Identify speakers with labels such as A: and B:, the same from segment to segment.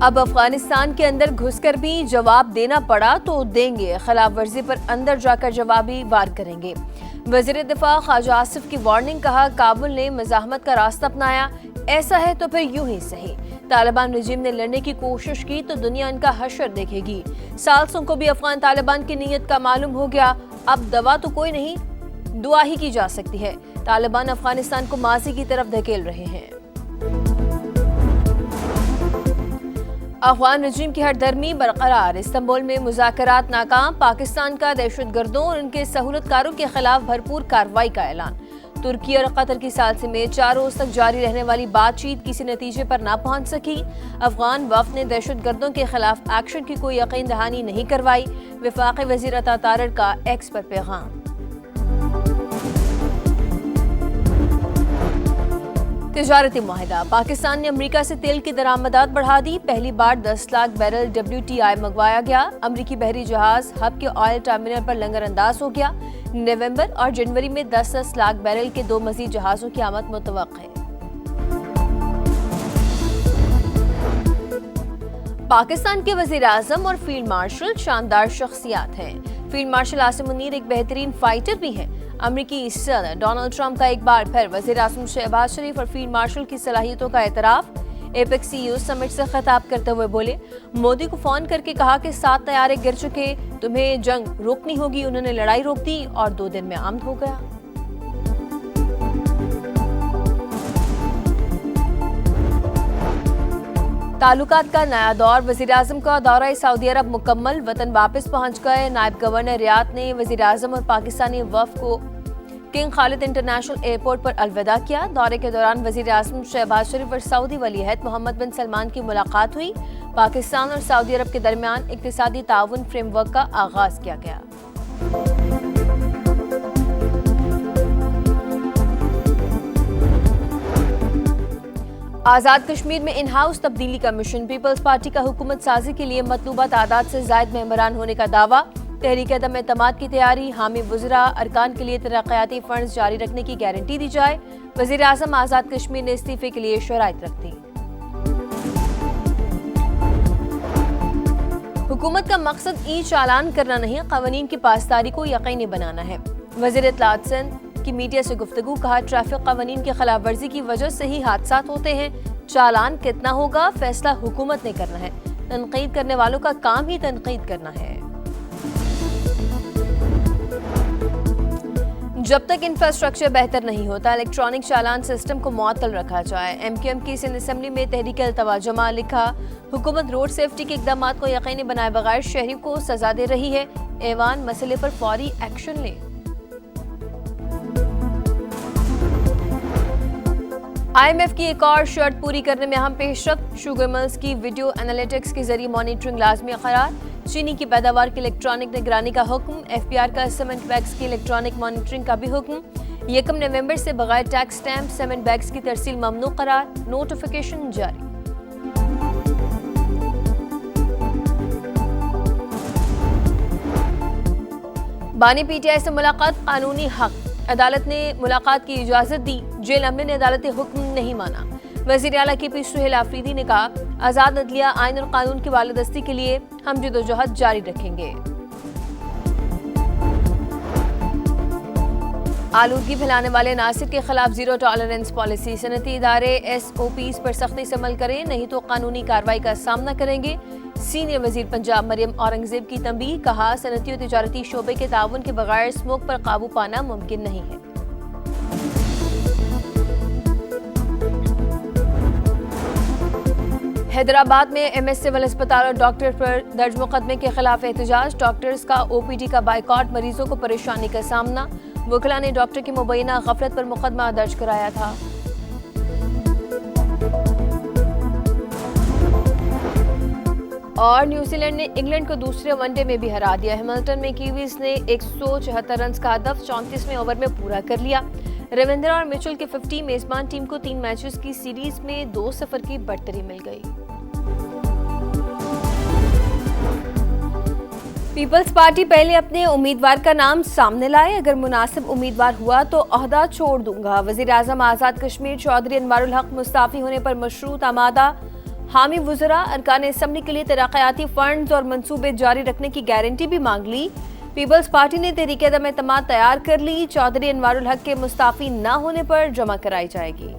A: اب افغانستان کے اندر گھس کر بھی جواب دینا پڑا تو دیں گے، خلاف ورزی پر اندر جا کر جوابی وار کریں گے۔ وزیر دفاع خواجہ آصف کی وارننگ، کہا کابل نے مزاحمت کا راستہ اپنایا، ایسا ہے تو پھر یوں ہی صحیح۔ طالبان رجیم نے لڑنے کی کوشش کی تو دنیا ان کا حشر دیکھے گی۔ سالسوں کو بھی افغان طالبان کی نیت کا معلوم ہو گیا، اب دوا تو کوئی نہیں، دعا ہی کی جا سکتی ہے۔ طالبان افغانستان کو ماضی کی طرف دھکیل رہے ہیں۔ افغان رجیم کی ہردرمی برقرار، استنبول میں مذاکرات ناکام، پاکستان کا دہشت گردوں اور ان کے سہولت کاروں کے خلاف بھرپور کارروائی کا اعلان۔ ترکی اور قطر کی ثالثی میں 4 روز تک جاری رہنے والی بات چیت کسی نتیجے پر نہ پہنچ سکی۔ افغان وفد نے دہشت گردوں کے خلاف ایکشن کی کوئی یقین دہانی نہیں کروائی، وفاقی وزیر عطا تارڑ کا ایکس پر پیغام۔ تجارتی معاہدہ، پاکستان نے امریکہ سے تیل کی درآمدات بڑھا دی، پہلی بار 10 لاکھ بیرل WTI منگوایا گیا، امریکی بحری جہاز ہب کے آئل ٹرمینل پر لنگر انداز ہو گیا، نومبر اور جنوری میں 10 لاکھ بیرل کے 2 مزید جہازوں کی آمد متوقع ہے۔ پاکستان کے وزیر اعظم اور فیلڈ مارشل شاندار شخصیات ہیں۔ فیلڈ مارشل عاصم منیر ایک بہترین فائٹر بھی ہیں۔ امریکی صدر ڈونلڈ ٹرمپ کا ایک بار پھر وزیر اعظم شہباز شریف اور فیلڈ مارشل کی صلاحیتوں کا اعتراف۔ ایپیکس CEO سمٹ سے خطاب کرتے ہوئے بولے، مودی کو فون کر کے کہا کہ 7 طیارے گر چکے، تمہیں جنگ روکنی ہوگی، انہوں نے لڑائی روک دی اور 2 دن میں آمد ہو گیا۔ تعلقات کا نیا دور، وزیر اعظم کا دورہ سعودی عرب مکمل، وطن واپس پہنچ گئے۔ نائب گورنر ریاض نے وزیر اعظم اور پاکستانی وفد کو کنگ خالد انٹرنیشنل ایئرپورٹ پر الوداع کیا۔ دورے کے دوران وزیر اعظم شہباز شریف اور سعودی ولی عہد محمد بن سلمان کی ملاقات ہوئی۔ پاکستان اور سعودی عرب کے درمیان اقتصادی تعاون فریم ورک کا آغاز کیا گیا۔ آزاد کشمیر میں ان ہاؤس تبدیلی کا مشن، پیپلز پارٹی کا حکومت سازی کے لیے مطلوبہ تعداد سے زائد ممبران ہونے کا دعویٰ۔ تحریک عدم اعتماد کی تیاری، حامی وزراء ارکان کے لیے ترقیاتی فنڈز جاری رکھنے کی گارنٹی دی جائے۔ وزیر اعظم آزاد کشمیر نے استعفے کے لیے شرائط رکھ دی۔ حکومت کا مقصد ای چالان کرنا نہیں، قوانین کی پاسداری کو یقینی بنانا ہے۔ وزیر اطلاعات سندھ کی میڈیا سے گفتگو، کہا ٹریفک قوانین کی خلاف ورزی کی وجہ سے ہی حادثات ہوتے ہیں، چالان کتنا ہوگا فیصلہ حکومت نے کرنا ہے، تنقید کرنے والوں کا کام ہی تنقید کرنا ہے۔ جب تک انفراسٹرکچر بہتر نہیں ہوتا، الیکٹرانک چالان سسٹم کو معطل رکھا جائے۔ MQM کی سندھ اسمبلی میں تحریک التوا جمع، لکھا حکومت روڈ سیفٹی کے اقدامات کو یقینی بنائے بغیر شہریوں کو سزا دے رہی ہے، ایوان مسئلے پر فوری ایکشن لے۔ IMF کی ایک اور شرط پوری کرنے میں اہم پیش رفت، شوگر ملز کی ویڈیو انالیٹکس کے ذریعے مانیٹرنگ لازمی قرار۔ چینی کی پیداوار کی الیکٹرانک نگرانی کا حکم، FBR کا سیمنٹ بیگز کی الیکٹرانک مانیٹرنگ کا بھی حکم۔ 1 نومبر سے بغیر ٹیکس سٹیمپ سیمنٹ بیگز کی ترسیل ممنوع قرار، نوٹیفیکیشن جاری۔ بانی PTI سے ملاقات قانونی حق، عدالت نے ملاقات کی اجازت دی، جیل عملے نے عدالتی حکم نہیں مانا۔ وزیر اعلیٰ KP سہیل آفریدی نے کہا، آزاد عدلیہ، آئین اور قانون کی بالادستی کے لیے ہم جدوجہد جاری رکھیں گے۔ آلودگی پھیلانے والے عناصر کے خلاف زیرو ٹالرنس پالیسی، صنعتی ادارے SOPs پر سختی سے عمل کریں، نہیں تو قانونی کارروائی کا سامنا کریں گے۔ سینئر وزیر پنجاب مریم اورنگزیب کی تنبیہ، کہا صنعتی اور تجارتی شعبے کے تعاون کے بغیر اسموگ پر قابو پانا ممکن نہیں ہے۔ حیدرآباد میں MS سول اسپتال اور ڈاکٹر پر درج مقدمے کے خلاف احتجاج، ڈاکٹرز کا OPD کا بائیکاٹ، مریضوں کو پریشانی کا سامنا، وکلاء نے ڈاکٹر کی مبینہ غفلت پر مقدمہ درج کرایا تھا۔ اور نیوزی لینڈ نے انگلینڈ کو دوسرے ون ڈے میں بھی ہرا دیا، ہیملٹن میں کیویز نے 174 رنز کا ہدف 34ویں اوور میں پورا کر لیا۔ رویندرا اور مچل کے 50 میزبان ٹیم کو 3 میچز کی سیریز میں 2-0 کی برتری مل گئی۔ پیپلز پارٹی پہلے اپنے امیدوار کا نام سامنے لائے، اگر مناسب امیدوار ہوا تو عہدہ چھوڑ دوں گا۔ وزیر اعظم آزاد کشمیر چودھری انوار الحق مستعفی ہونے پر مشروط آمادہ، حامی وزراء ارکان اسمبلی کے لیے ترقیاتی فنڈز اور منصوبے جاری رکھنے کی گارنٹی بھی مانگ لی۔ پیپلز پارٹی نے تحریک عدم اعتماد تیار کر لی، چودھری انوار الحق کے مستعفی نہ ہونے پر جمع کرائی جائے گی۔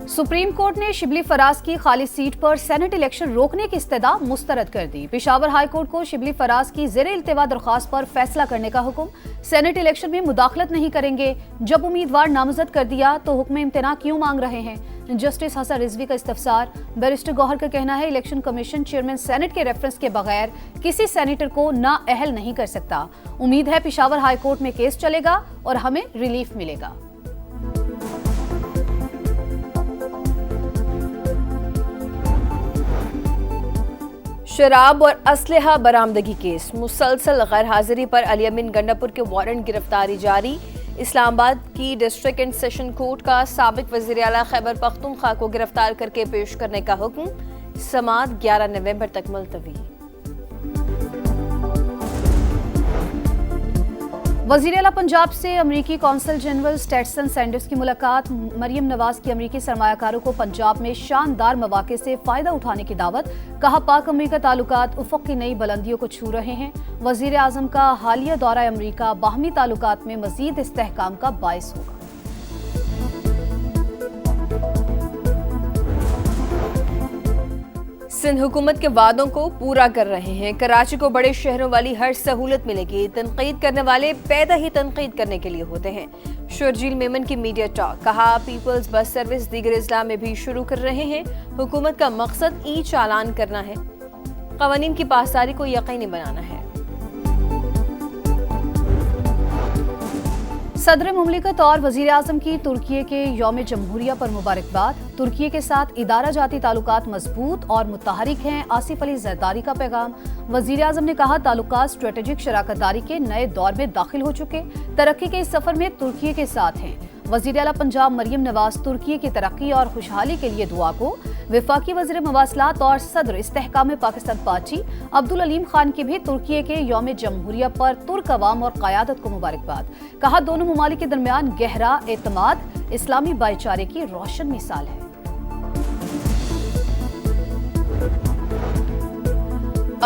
B: سپریم کورٹ نے شبلی فراز کی خالی سیٹ پر سینٹ الیکشن روکنے کی استدعا مسترد کر دی۔ پشاور ہائی کورٹ کو شبلی فراز کی زیر التوا درخواست پر فیصلہ کرنے کا حکم۔ سینٹ الیکشن میں مداخلت نہیں کریں گے، جب امیدوار نامزد کر دیا تو حکم امتناع کیوں مانگ رہے ہیں؟ جسٹس حسن رضوی کا استفسار۔ بیرسٹر گوہر کا کہنا ہے الیکشن کمیشن چیئرمین سینٹ کے ریفرنس کے بغیر کسی سینیٹر کو نااہل نہیں کر سکتا۔ امید ہے پشاور ہائی کورٹ میں کیس چلے گا اور ہمیں ریلیف ملے گا۔
A: شراب اور اسلحہ برآمدگی کیس، مسلسل غیر حاضری پر علی امین گنڈاپور کے وارنٹ گرفتاری جاری۔ اسلام آباد کی ڈسٹرکٹ اینڈ سیشن کورٹ کا سابق وزیر اعلیٰ خیبر پختونخوا کو گرفتار کر کے پیش کرنے کا حکم، سماعت 11 نومبر تک ملتوی۔
B: وزیر اعلیٰ پنجاب سے امریکی کونسل جنرل اسٹیٹسن سینڈرز کی ملاقات۔ مریم نواز کی امریکی سرمایہ کاروں کو پنجاب میں شاندار مواقع سے فائدہ اٹھانے کی دعوت، کہا پاک امریکہ تعلقات افق کی نئی بلندیوں کو چھو رہے ہیں۔ وزیر اعظم کا حالیہ دورہ امریکہ باہمی تعلقات میں مزید استحکام کا باعث ہوگا۔
A: سندھ حکومت کے وعدوں کو پورا کر رہے ہیں، کراچی کو بڑے شہروں والی ہر سہولت ملے گی، تنقید کرنے والے پیدا ہی تنقید کرنے کے لیے ہوتے ہیں۔ شرجیل میمن کی میڈیا ٹاک، کہا پیپلز بس سروس دیگر اضلاع میں بھی شروع کر رہے ہیں، حکومت کا مقصد ای چالان کرنا ہے، قوانین کی پاسداری کو یقینی بنانا ہے۔
B: صدر مملکت اور وزیر اعظم کی ترکی کے یوم جمہوریہ پر مبارکباد۔ ترکی کے ساتھ ادارہ جاتی تعلقات مضبوط اور متحرک ہیں، آصف علی زرداری کا پیغام۔ وزیر اعظم نے کہا تعلقات اسٹریٹجک شراکت داری کے نئے دور میں داخل ہو چکے، ترقی کے اس سفر میں ترکی کے ساتھ ہیں۔ وزیر اعلیٰ پنجاب مریم نواز ترکی کی ترقی اور خوشحالی کے لیے دعا کو۔ وفاقی وزیر مواصلات اور صدر استحکام پاکستان پارٹی عبدالعلیم خان کی بھی ترکی کے یوم جمہوریہ پر ترک عوام اور قیادت کو مبارکباد، کہا دونوں ممالک کے درمیان گہرا اعتماد اسلامی بھائی چارے کی روشن مثال ہے۔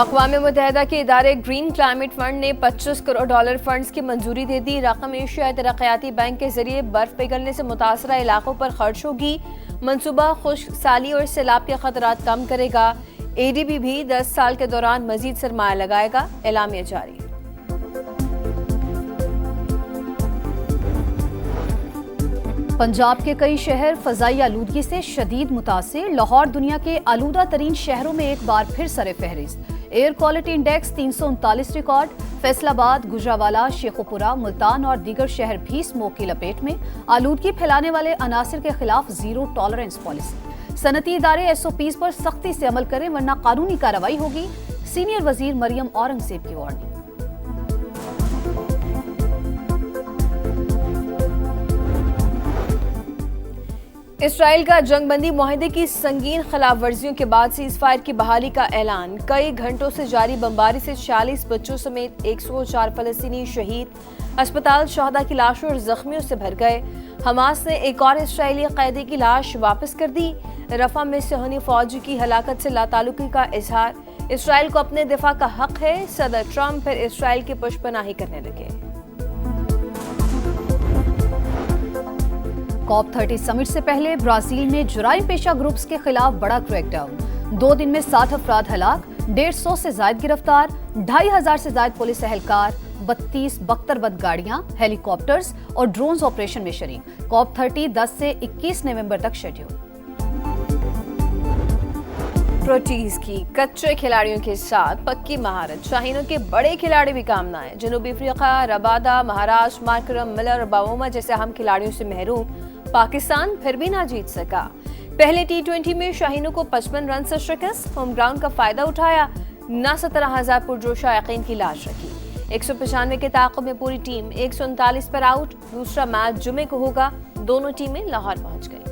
A: اقوام متحدہ کے ادارے گرین کلائمیٹ فنڈ نے $25 کروڑ فنڈز کی منظوری دے دی۔ رقم ایشیائی ترقیاتی بینک کے ذریعے برف پگھلنے سے متاثرہ علاقوں پر خرچ ہوگی۔ منصوبہ خشک سالی اور سیلاب کے خطرات کم کرے گا۔ ADB بھی 10 سال کے دوران مزید سرمایہ لگائے گا، اعلامیہ جاری۔
B: پنجاب کے کئی شہر فضائی آلودگی سے شدید متاثر، لاہور دنیا کے آلودہ ترین شہروں میں ایک بار پھر سر فہرست۔ Air quality index 339 record, Faisal آباد، گجرانوالہ، شیخوپورہ، ملتان اور دیگر شہر بھی اسموک کی لپیٹ میں۔ آلودگی پھیلانے والے عناصر کے خلاف زیرو ٹالرنس پالیسی۔ صنعتی ادارے SOPs پر سختی سے عمل کریں ورنہ قانونی کارروائی ہوگی، سینئر وزیر مریم اورنگزیب کی وارننگ۔
A: اسرائیل کا جنگ بندی معاہدے کی سنگین خلاف ورزیوں کے بعد سیز فائر کی بحالی کا اعلان۔ کئی گھنٹوں سے جاری بمباری سے 46 بچوں سمیت 104 فلسطینی شہید، اسپتال شہداء کی لاشوں اور زخمیوں سے بھر گئے۔ حماس نے ایک اور اسرائیلی قیدی کی لاش واپس کر دی۔ رفح میں صہیونی فوج کی ہلاکت سے لاتعلقی کا اظہار۔ اسرائیل کو اپنے دفاع کا حق ہے، صدر ٹرمپ پھر اسرائیل کی پشت پناہی کرنے لگے۔
B: COP 30 سمٹ سے پہلے برازیل میں جرائم پیشہ گروپس کے خلاف بڑا کریک ڈاؤن، 2 دن میں 60 افراد ہلاک، 150 سے زائد گرفتار، 2500 سے زائد پولیس اہلکار، 32 بختربند گاڑیاں، ہیلی کاپٹرز اور ڈرونز آپریشن میں شریک۔ COP 30 10 سے 21 نومبر تک شیڈیول۔
A: پروٹیز کی کچے کھلاڑیوں کے ساتھ پکی مہارت، شاہینوں کے بڑے کھلاڑی بھی کام نہ آئے۔ جنوبی افریقہ، ربادہ، مہاراشٹر، مارکرم، ملر اور باوما جیسے اہم کھلاڑیوں سے محروم، پاکستان پھر بھی نہ جیت سکا۔ پہلے T20 میں شاہینوں کو 55 رن سے شکست، ہوم گراؤنڈ کا فائدہ اٹھایا، نہ 17,000 پرجوش شائقین کی لاش رکھی۔ 195 کے تعاقب میں پوری ٹیم 139 پر آؤٹ۔ دوسرا میچ جمعے کو ہوگا، دونوں ٹیمیں لاہور پہنچ گئیں۔